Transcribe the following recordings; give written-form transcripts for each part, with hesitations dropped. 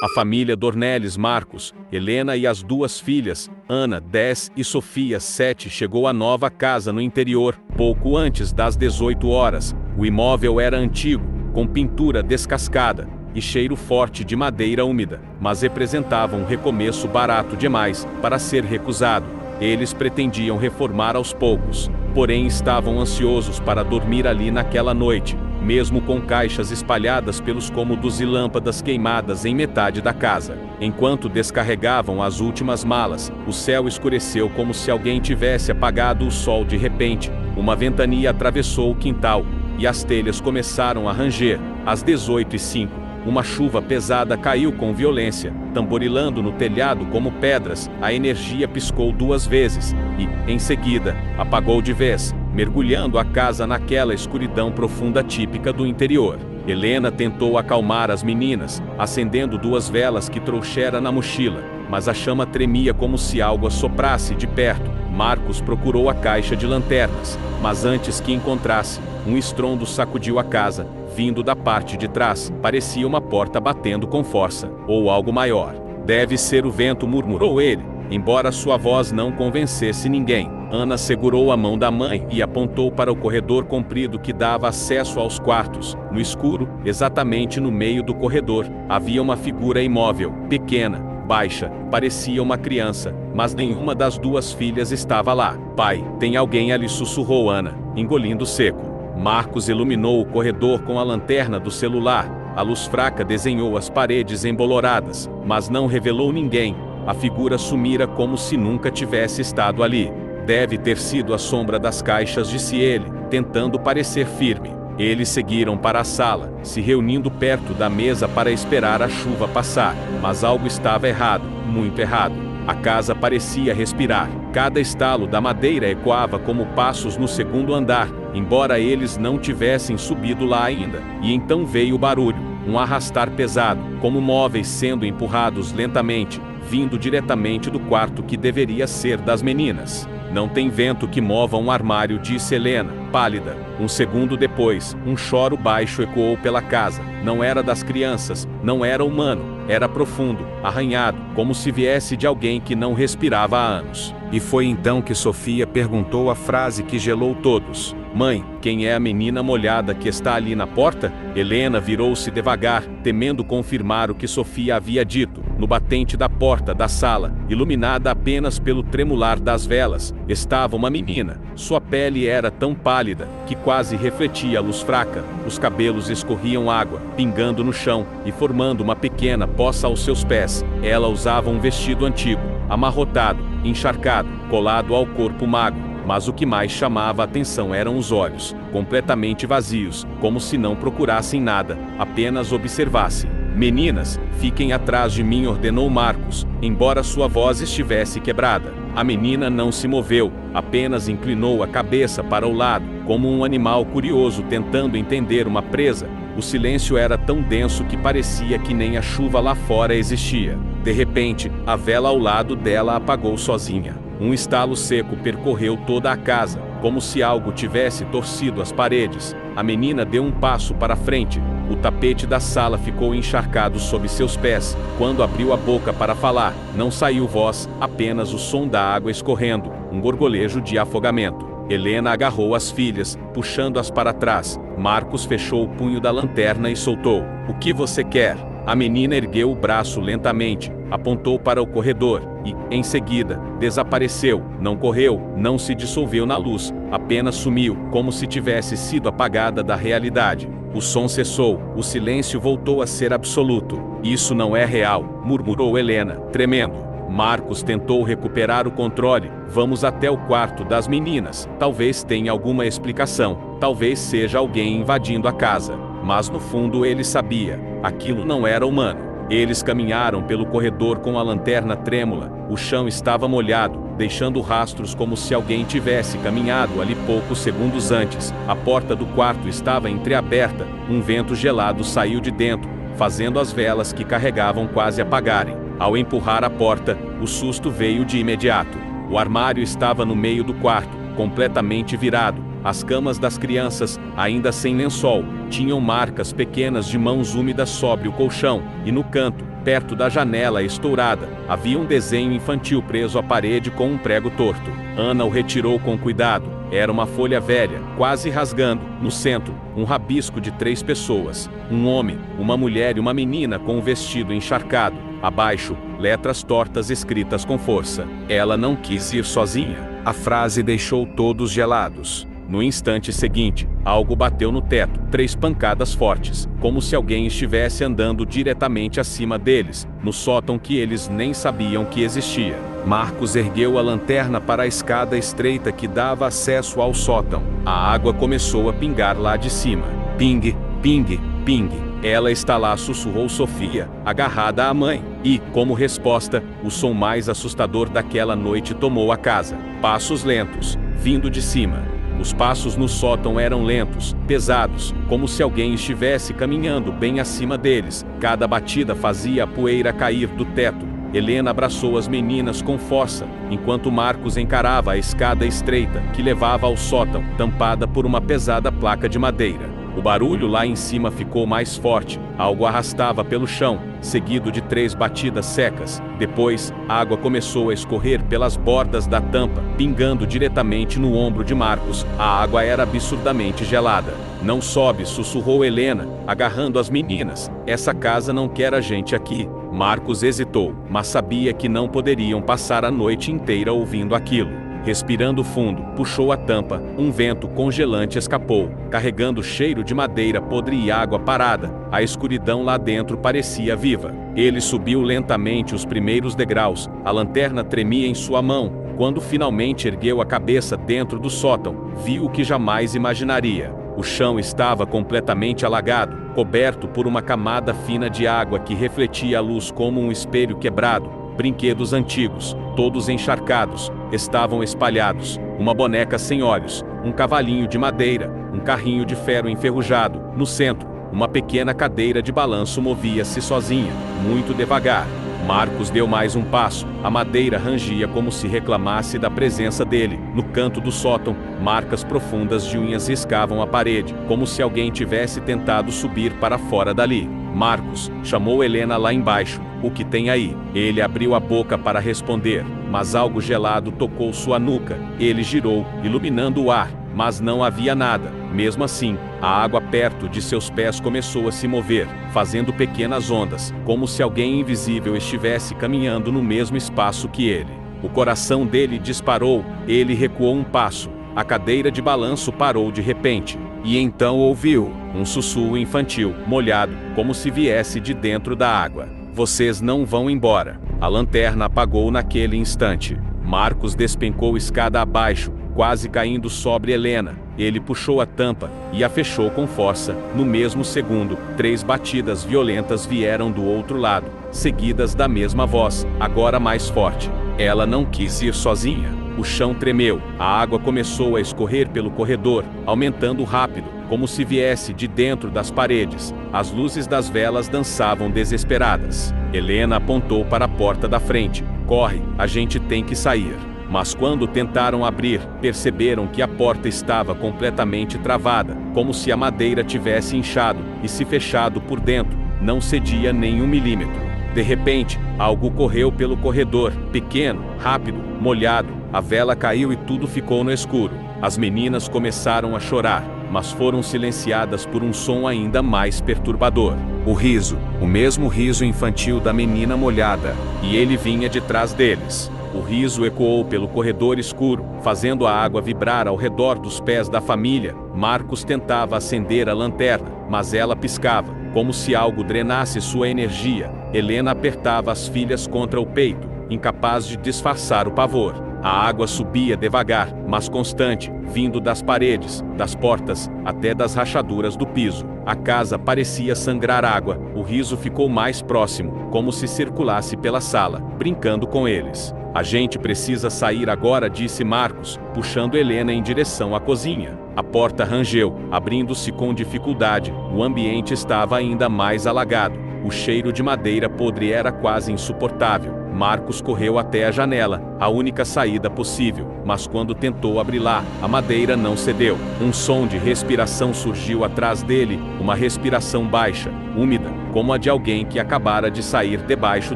A família Dornelles Marcos, Helena e as duas filhas, Ana, 10, e Sofia, 7, chegou à nova casa no interior, pouco antes das 18 horas. O imóvel era antigo, com pintura descascada e cheiro forte de madeira úmida, mas representava um recomeço barato demais para ser recusado. Eles pretendiam reformar aos poucos, porém estavam ansiosos para dormir ali naquela noite, mesmo com caixas espalhadas pelos cômodos e lâmpadas queimadas em metade da casa. Enquanto descarregavam as últimas malas, o céu escureceu como se alguém tivesse apagado o sol de repente. Uma ventania atravessou o quintal, e as telhas começaram a ranger. Às 18h05, uma chuva pesada caiu com violência, tamborilando no telhado como pedras. A energia piscou 2 vezes, e, em seguida, apagou de vez, mergulhando a casa naquela escuridão profunda típica do interior. Helena tentou acalmar as meninas, acendendo 2 velas que trouxera na mochila, mas a chama tremia como se algo assoprasse de perto. Marcos procurou a caixa de lanternas, mas antes que encontrasse, um estrondo sacudiu a casa, vindo da parte de trás. Parecia uma porta batendo com força, ou algo maior. "Deve ser o vento", murmurou ele, embora sua voz não convencesse ninguém. Ana segurou a mão da mãe e apontou para o corredor comprido que dava acesso aos quartos. No escuro, exatamente no meio do corredor, havia uma figura imóvel, pequena, baixa, parecia uma criança, mas nenhuma das 2 filhas estava lá. "Pai, tem alguém ali", sussurrou Ana, engolindo seco. Marcos iluminou o corredor com a lanterna do celular. A luz fraca desenhou as paredes emboloradas, mas não revelou ninguém. A figura sumira como se nunca tivesse estado ali. "Deve ter sido a sombra das caixas", disse ele, tentando parecer firme. Eles seguiram para a sala, se reunindo perto da mesa para esperar a chuva passar. Mas algo estava errado, muito errado. A casa parecia respirar. Cada estalo da madeira ecoava como passos no 2º andar, embora eles não tivessem subido lá ainda. E então veio o barulho, um arrastar pesado, como móveis sendo empurrados lentamente, vindo diretamente do quarto que deveria ser das meninas. "Não tem vento que mova um armário", disse Helena, pálida. Um segundo depois, um choro baixo ecoou pela casa. Não era das crianças, não era humano, era profundo, arranhado, como se viesse de alguém que não respirava há anos. E foi então que Sofia perguntou a frase que gelou todos: "Mãe, quem é a menina molhada que está ali na porta?" Helena virou-se devagar, temendo confirmar o que Sofia havia dito. No batente da porta da sala, iluminada apenas pelo tremular das velas, estava uma menina. Sua pele era tão pálida que quase refletia a luz fraca. Os cabelos escorriam água, pingando no chão e formando uma pequena poça aos seus pés. Ela usava um vestido antigo, amarrotado, encharcado, colado ao corpo magro. Mas o que mais chamava a atenção eram os olhos, completamente vazios, como se não procurassem nada, apenas observassem. "Meninas, fiquem atrás de mim", ordenou Marcos, embora sua voz estivesse quebrada. A menina não se moveu, apenas inclinou a cabeça para o lado, como um animal curioso tentando entender uma presa. O silêncio era tão denso que parecia que nem a chuva lá fora existia. De repente, a vela ao lado dela apagou sozinha. Um estalo seco percorreu toda a casa, como se algo tivesse torcido as paredes. A menina deu um passo para frente. O tapete da sala ficou encharcado sob seus pés. Quando abriu a boca para falar, não saiu voz, apenas o som da água escorrendo, um gorgolejo de afogamento. Helena agarrou as filhas, puxando-as para trás. Marcos fechou o punho da lanterna e soltou: "O que você quer?" A menina ergueu o braço lentamente, apontou para o corredor e, em seguida, desapareceu. Não correu, não se dissolveu na luz, apenas sumiu, como se tivesse sido apagada da realidade. O som cessou, o silêncio voltou a ser absoluto. "Isso não é real", murmurou Helena, tremendo. Marcos tentou recuperar o controle. "Vamos até o quarto das meninas. Talvez tenha alguma explicação. Talvez seja alguém invadindo a casa." Mas no fundo ele sabia, aquilo não era humano. Eles caminharam pelo corredor com a lanterna trêmula. O chão estava molhado, deixando rastros como se alguém tivesse caminhado ali poucos segundos antes. A porta do quarto estava entreaberta. Um vento gelado saiu de dentro, fazendo as velas que carregavam quase apagarem. Ao empurrar a porta, o susto veio de imediato. O armário estava no meio do quarto, completamente virado, As camas das crianças, ainda sem lençol, tinham marcas pequenas de mãos úmidas sobre o colchão, e no canto, perto da janela estourada, havia um desenho infantil preso à parede com um prego torto. Ana o retirou com cuidado. Era uma folha velha, quase rasgando. No centro, um rabisco de 3 pessoas: um homem, uma mulher e uma menina com um vestido encharcado. Abaixo, letras tortas escritas com força. Ela não quis ir sozinha. A frase deixou todos gelados. No instante seguinte, algo bateu no teto, 3 pancadas fortes, como se alguém estivesse andando diretamente acima deles, no sótão que eles nem sabiam que existia. Marcos ergueu a lanterna para a escada estreita que dava acesso ao sótão. A água começou a pingar lá de cima. Ping, ping, ping. Ela está lá, sussurrou Sofia, agarrada à mãe. E, como resposta, o som mais assustador daquela noite tomou a casa. Passos lentos, vindo de cima. Os passos no sótão eram lentos, pesados, como se alguém estivesse caminhando bem acima deles. Cada batida fazia a poeira cair do teto. Helena abraçou as meninas com força, enquanto Marcos encarava a escada estreita que levava ao sótão, tampada por uma pesada placa de madeira. O barulho lá em cima ficou mais forte. Algo arrastava pelo chão, seguido de 3 batidas secas. Depois, a água começou a escorrer pelas bordas da tampa, pingando diretamente no ombro de Marcos. A água era absurdamente gelada. Não sobe, sussurrou Helena, agarrando as meninas. Essa casa não quer a gente aqui. Marcos hesitou, mas sabia que não poderiam passar a noite inteira ouvindo aquilo. Respirando fundo, puxou a tampa. Um vento congelante escapou, carregando cheiro de madeira podre e água parada. A escuridão lá dentro parecia viva. Ele subiu lentamente os primeiros degraus. A lanterna tremia em sua mão. Quando finalmente ergueu a cabeça dentro do sótão, viu o que jamais imaginaria. O chão estava completamente alagado, coberto por uma camada fina de água que refletia a luz como um espelho quebrado. Brinquedos antigos, todos encharcados, estavam espalhados. Uma boneca sem olhos, um cavalinho de madeira, um carrinho de ferro enferrujado. No centro, uma pequena cadeira de balanço movia-se sozinha, muito devagar. Marcos deu mais um passo. A madeira rangia como se reclamasse da presença dele. No canto do sótão, marcas profundas de unhas riscavam a parede, como se alguém tivesse tentado subir para fora dali. Marcos chamou Helena lá embaixo. O que tem aí? Ele abriu a boca para responder, mas algo gelado tocou sua nuca. Ele girou, iluminando o ar, mas não havia nada. Mesmo assim, a água perto de seus pés começou a se mover, fazendo pequenas ondas, como se alguém invisível estivesse caminhando no mesmo espaço que ele. O coração dele disparou. Ele recuou um passo. A cadeira de balanço parou de repente. E então ouviu um sussurro infantil, molhado, como se viesse de dentro da água. Vocês não vão embora. A lanterna apagou naquele instante. Marcos despencou escada abaixo, quase caindo sobre Helena. Ele puxou a tampa e a fechou com força. No mesmo segundo, 3 batidas violentas vieram do outro lado, seguidas da mesma voz, agora mais forte. Ela não quis ir sozinha. O chão tremeu. A água começou a escorrer pelo corredor, aumentando rápido, como se viesse de dentro das paredes. As luzes das velas dançavam desesperadas. Helena apontou para a porta da frente. Corre, a gente tem que sair. Mas quando tentaram abrir, perceberam que a porta estava completamente travada, como se a madeira tivesse inchado e se fechado por dentro. Não cedia nem 1 milímetro. De repente, algo correu pelo corredor, pequeno, rápido, molhado. A vela caiu e tudo ficou no escuro. As meninas começaram a chorar, mas foram silenciadas por um som ainda mais perturbador. O riso, o mesmo riso infantil da menina molhada, e ele vinha de trás deles. O riso ecoou pelo corredor escuro, fazendo a água vibrar ao redor dos pés da família. Marcos tentava acender a lanterna, mas ela piscava, como se algo drenasse sua energia. Helena apertava as filhas contra o peito, incapaz de disfarçar o pavor. A água subia devagar, mas constante, vindo das paredes, das portas, até das rachaduras do piso. A casa parecia sangrar água. O riso ficou mais próximo, como se circulasse pela sala, brincando com eles. A gente precisa sair agora, disse Marcos, puxando Helena em direção à cozinha. A porta rangeu, abrindo-se com dificuldade. O ambiente estava ainda mais alagado. O cheiro de madeira podre era quase insuportável. Marcos correu até a janela, a única saída possível, mas quando tentou abri-la, a madeira não cedeu. Um som de respiração surgiu atrás dele, uma respiração baixa, úmida, como a de alguém que acabara de sair debaixo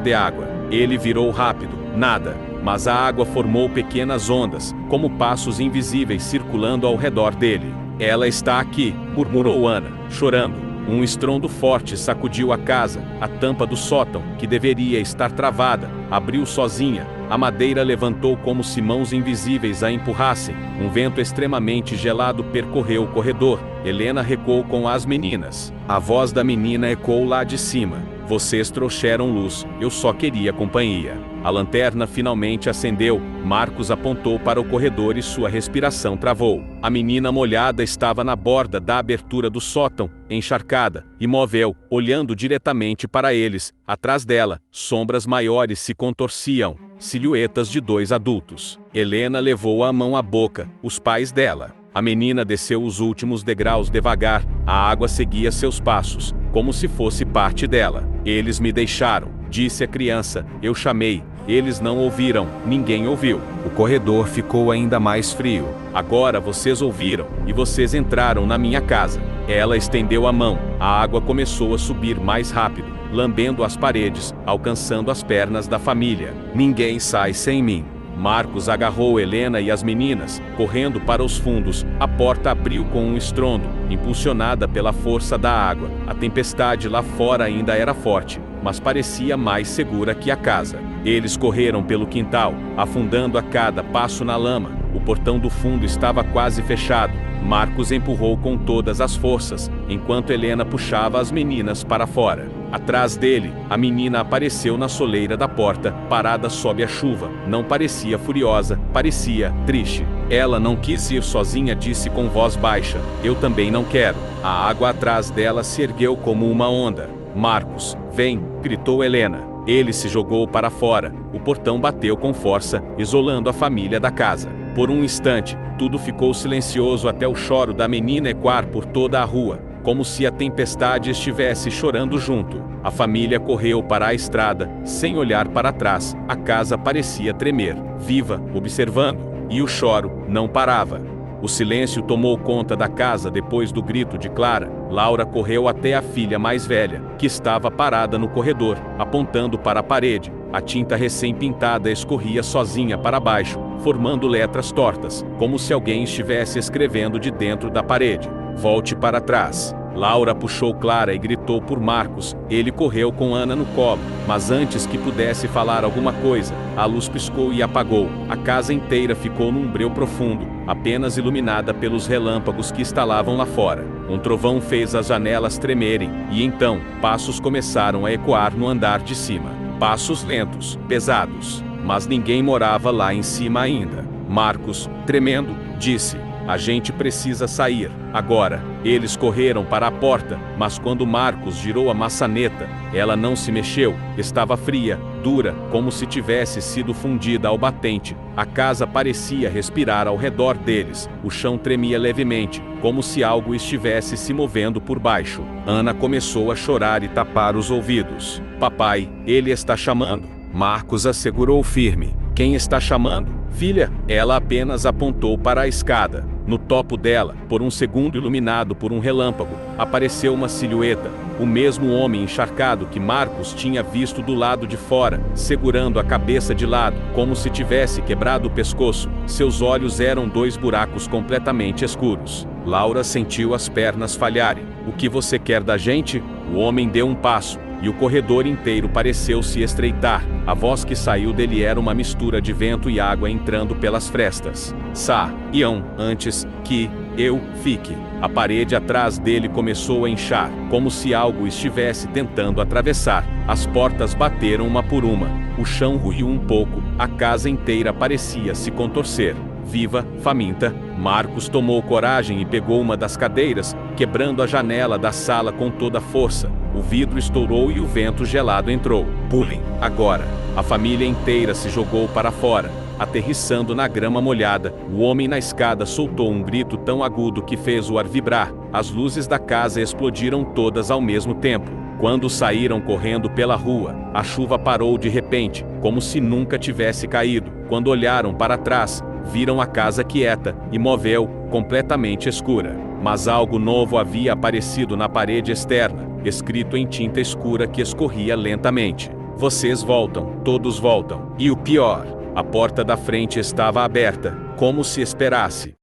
de água. Ele virou rápido, nada, mas a água formou pequenas ondas, como passos invisíveis circulando ao redor dele. Ela está aqui, murmurou Ana, chorando. Um estrondo forte sacudiu a casa, a tampa do sótão, que deveria estar travada, abriu sozinha. A madeira levantou como se mãos invisíveis a empurrassem. Um vento extremamente gelado percorreu o corredor. Helena recuou com as meninas. A voz da menina ecoou lá de cima. Vocês trouxeram luz, eu só queria companhia. A lanterna finalmente acendeu. Marcos apontou para o corredor e sua respiração travou. A menina molhada estava na borda da abertura do sótão, encharcada, imóvel, olhando diretamente para eles. Atrás dela, sombras maiores se contorciam, silhuetas de dois adultos. Helena levou a mão à boca, os pais dela. A menina desceu os últimos degraus devagar, a água seguia seus passos, como se fosse parte dela. Eles me deixaram, disse a criança, eu chamei. Eles não ouviram, ninguém ouviu. O corredor ficou ainda mais frio. Agora vocês ouviram, e vocês entraram na minha casa. Ela estendeu a mão, a água começou a subir mais rápido, lambendo as paredes, alcançando as pernas da família. Ninguém sai sem mim. Marcos agarrou Helena e as meninas, correndo para os fundos. A porta abriu com um estrondo, impulsionada pela força da água. A tempestade lá fora ainda era forte, mas parecia mais segura que a casa. Eles correram pelo quintal, afundando a cada passo na lama. O portão do fundo estava quase fechado. Marcos empurrou com todas as forças, enquanto Helena puxava as meninas para fora. Atrás dele, a menina apareceu na soleira da porta, parada sob a chuva. Não parecia furiosa, parecia triste. Ela não quis ir sozinha, disse com voz baixa. Eu também não quero. A água atrás dela se ergueu como uma onda. Marcos, vem, gritou Helena. Ele se jogou para fora. O portão bateu com força, isolando a família da casa. Por um instante, tudo ficou silencioso até o choro da menina ecoar por toda a rua, como se a tempestade estivesse chorando junto. A família correu para a estrada, sem olhar para trás. A casa parecia tremer, viva, observando, e o choro não parava. O silêncio tomou conta da casa depois do grito de Clara. Laura correu até a filha mais velha, que estava parada no corredor, apontando para a parede. A tinta recém-pintada escorria sozinha para baixo, formando letras tortas, como se alguém estivesse escrevendo de dentro da parede. Volte para trás. Laura puxou Clara e gritou por Marcos. Ele correu com Ana no colo, mas antes que pudesse falar alguma coisa, a luz piscou e apagou. A casa inteira ficou num breu profundo, apenas iluminada pelos relâmpagos que estalavam lá fora. Um trovão fez as janelas tremerem, e então, passos começaram a ecoar no andar de cima. Passos lentos, pesados, mas ninguém morava lá em cima ainda. Marcos, tremendo, disse: a gente precisa sair, agora. Eles correram para a porta, mas quando Marcos girou a maçaneta, ela não se mexeu, estava fria, dura, como se tivesse sido fundida ao batente. A casa parecia respirar ao redor deles, o chão tremia levemente, como se algo estivesse se movendo por baixo. Ana começou a chorar e tapar os ouvidos. Papai, ele está chamando. Marcos assegurou firme. Quem está chamando? Filha, ela apenas apontou para a escada. No topo dela, por um segundo iluminado por um relâmpago, apareceu uma silhueta, o mesmo homem encharcado que Marcos tinha visto do lado de fora, segurando a cabeça de lado, como se tivesse quebrado o pescoço. Seus olhos eram dois buracos completamente escuros. Laura sentiu as pernas falharem. O que você quer da gente? O homem deu um passo, e o corredor inteiro pareceu se estreitar. A voz que saiu dele era uma mistura de vento e água entrando pelas frestas. Saiam antes que eu fique. A parede atrás dele começou a inchar, como se algo estivesse tentando atravessar. As portas bateram uma por uma. O chão ruiu um pouco, a casa inteira parecia se contorcer. Viva, faminta, Marcos tomou coragem e pegou uma das cadeiras, quebrando a janela da sala com toda a força. O vidro estourou e o vento gelado entrou. Pulem, agora! A família inteira se jogou para fora, aterrissando na grama molhada. O homem na escada soltou um grito tão agudo que fez o ar vibrar. As luzes da casa explodiram todas ao mesmo tempo. Quando saíram correndo pela rua, a chuva parou de repente, como se nunca tivesse caído. Quando olharam para trás, viram a casa quieta, imóvel, completamente escura. Mas algo novo havia aparecido na parede externa, escrito em tinta escura que escorria lentamente. Vocês voltam, todos voltam. E o pior, a porta da frente estava aberta, como se esperasse.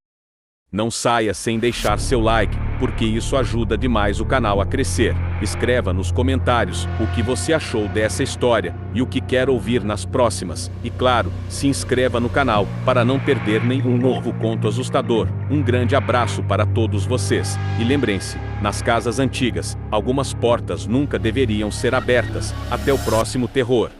Não saia sem deixar seu like, porque isso ajuda demais o canal a crescer. Escreva nos comentários o que você achou dessa história e o que quer ouvir nas próximas. E claro, se inscreva no canal para não perder nenhum novo conto assustador. Um grande abraço para todos vocês. E lembrem-se, nas casas antigas, algumas portas nunca deveriam ser abertas. Até o próximo terror.